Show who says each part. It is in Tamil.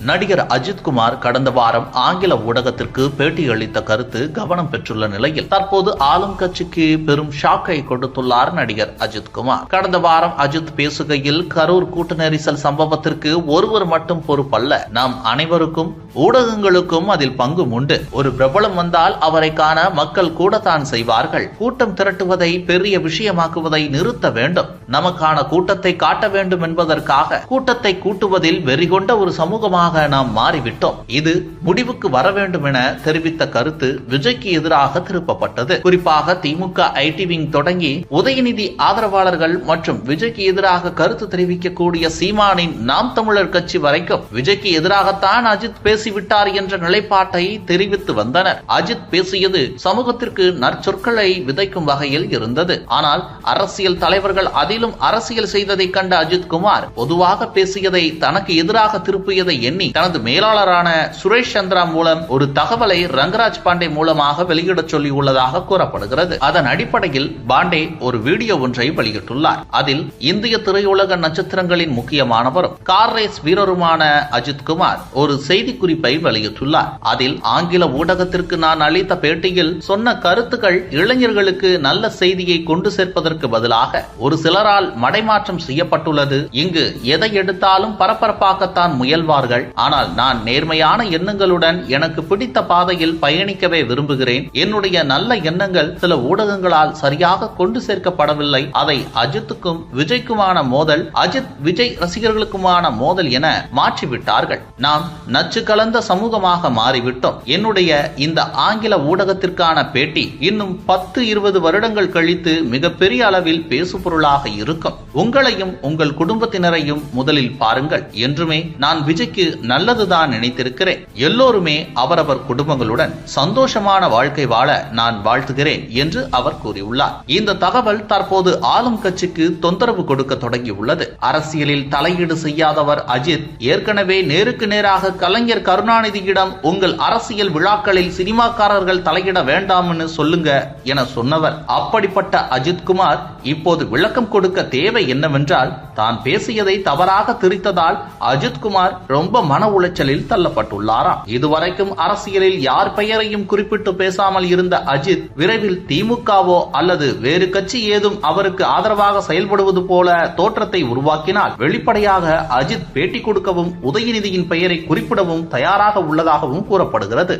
Speaker 1: நடிகர் அஜித்குமார் கடந்த வாரம் ஆங்கில ஊடகத்திற்கு பேட்டியளித்த கருத்து கவனம் பெற்றுள்ள நிலையில் தற்போது ஆளும் கட்சிக்கு பெரும் ஷாக்கை கொடுத்துள்ளார் நடிகர் அஜித்குமார். கடந்த வாரம் அஜித் பேசுகையில், கரூர் கூட்ட நெரிசல் சம்பவத்திற்கு ஒருவர் மட்டும் பொறுப்பல்ல, நாம் அனைவருக்கும் ஊடகங்களுக்கும் அதில் பங்கும் உண்டு. ஒரு பிரபலம் வந்தால் அவரை காண மக்கள் கூடத்தான் செய்வார்கள். கூட்டம் திரட்டுவதை பெரிய விஷயமாக்குவதை நிறுத்த வேண்டும். நமக்கான கூட்டத்தை காட்ட வேண்டும் என்பதற்காக கூட்டத்தை கூட்டுவதில் வெறிகொண்ட ஒரு சமூகமாக நாம் மாறிவிட்டோம். இது முடிவுக்கு வர வேண்டும் என தெரிவித்த கருத்து விஜய்க்கு எதிராக திருப்பப்பட்டது. குறிப்பாக திமுக ஐடி விங் தொடங்கி உதயநிதி ஆதரவாளர்கள் மற்றும் விஜய்க்கு எதிராக கருத்து தெரிவிக்கக்கூடிய சீமானின் நாம் தமிழர் கட்சி வரைக்கும் விஜய்க்கு எதிராகத்தான் அஜித் பேசிவிட்டார் என்ற நிலைப்பாட்டை தெரிவித்து வந்தனர். அஜித் பேசியது சமூகத்திற்கு நற்சொற்களை விதைக்கும் வகையில் இருந்தது. ஆனால் அரசியல் தலைவர்கள் அதிலும் அரசியல் செய்ததை கண்ட அஜித்குமார் பொதுவாக பேசியதை தனக்கு எதிராக திருப்பியதை எண்ணி தனது மேலாளரான சுரேஷ் சந்திரா மூலம் ஒரு தகவலை ரங்கராஜ் பாண்டே மூலமாக வெளியிட சொல்லியுள்ளதாக கூறப்படுகிறது. அதன் அடிப்படையில் பாண்டே ஒரு வீடியோ ஒன்றை வெளியிட்டுள்ளார். அதில் இந்திய திரையுலக நட்சத்திரங்களின் முக்கியமானவரும் கார் ரேஸ் வீரருமான அஜித்குமார் ஒரு செய்தி குறிப்பை வெளியிட்டுள்ளார். அதில் ஆங்கில ஊடகத்திற்கு நான் அளித்த பேட்டியில் சொன்ன கருத்துக்கள் இளைஞர்களுக்கு நல்ல செய்தியை கொண்டு சேர்ப்பதற்கு பதிலாக ஒரு சிலரால் மடைமாற்றம் செய்யப்பட்டுள்ளது. இங்கு எதை எடுத்தாலும் பரபரப்பாக்கத்தான் முயல்வார்கள். ஆனால் நான் நேர்மையான எண்ணங்களுடன் எனக்கு பிடித்த பாதையில் பயணிக்கவே விரும்புகிறேன். என்னுடைய நல்ல எண்ணங்கள் சில ஊடகங்களால் சரியாக கொண்டு சேர்க்கப்படவில்லை. அதை அஜித்துக்கும் விஜய்க்குமான மோதல், அஜித் விஜய் ரசிகர்களுக்குமான மோதல் என மாற்றிவிட்டார்கள். நாம் நச்சு கலந்த சமூகமாக மாறிவிட்டோம். என்னுடைய இந்த ஆங்கில ஊடகத்திற்கான பேட்டி இன்னும் 10-20 வருடங்கள் கழித்து மிகப்பெரிய அளவில் பேசுபொருளாக இருக்கும். உங்களையும் உங்கள் குடும்பத்தினரையும் முதலில் பாருங்கள். என்றுமே நான் விஜய்க்கு நல்லதுதான் நினைத்திருக்கிறேன். எல்லோருமே அவரவர் குடும்பங்களுடன் சந்தோஷமான வாழ்க்கை வாழ நான் வாழ்த்துகிறேன் என்று அவர் கூறியுள்ளார். இந்த தகவல் தற்போது ஆளும் கட்சிக்கு தொந்தரவு கொடுக்க தொடங்கியுள்ளது. அரசியலில் தலையீடு செய்யாதவர் அஜித் ஏற்கனவே நேருக்கு நேராக கலைஞர் கருணாநிதியிடம் உங்கள் அரசியல் விழாக்களில் சினிமாக்காரர்கள் தலையிட வேண்டாம்னு சொல்லுங்க என சொன்னவர். அப்படிப்பட்ட அஜித்குமார் இப்போது விளக்கம் கொடுக்க தேவை என்னவென்றால், தான் பேசியதை தவறாக திரித்ததால் அஜித்குமார் ரொம்ப மன உளைச்சலில் தள்ளப்பட்டுள்ளாராம். இதுவரைக்கும் அரசியலில் யார் பெயரையும் குறிப்பிட்டு பேசாமல் இருந்த அஜித் விரைவில் திமுகவோ அல்லது வேறு கட்சி ஏதும் அவருக்கு ஆதரவாக செயல்படுவது போல தோற்றத்தை உருவாக்கினால் வெளிப்படையாக அஜித் பேட்டி கொடுக்கவும் உதயநிதியின் பெயரை குறிப்பிடவும் தயாராக உள்ளதாகவும் கூறப்படுகிறது.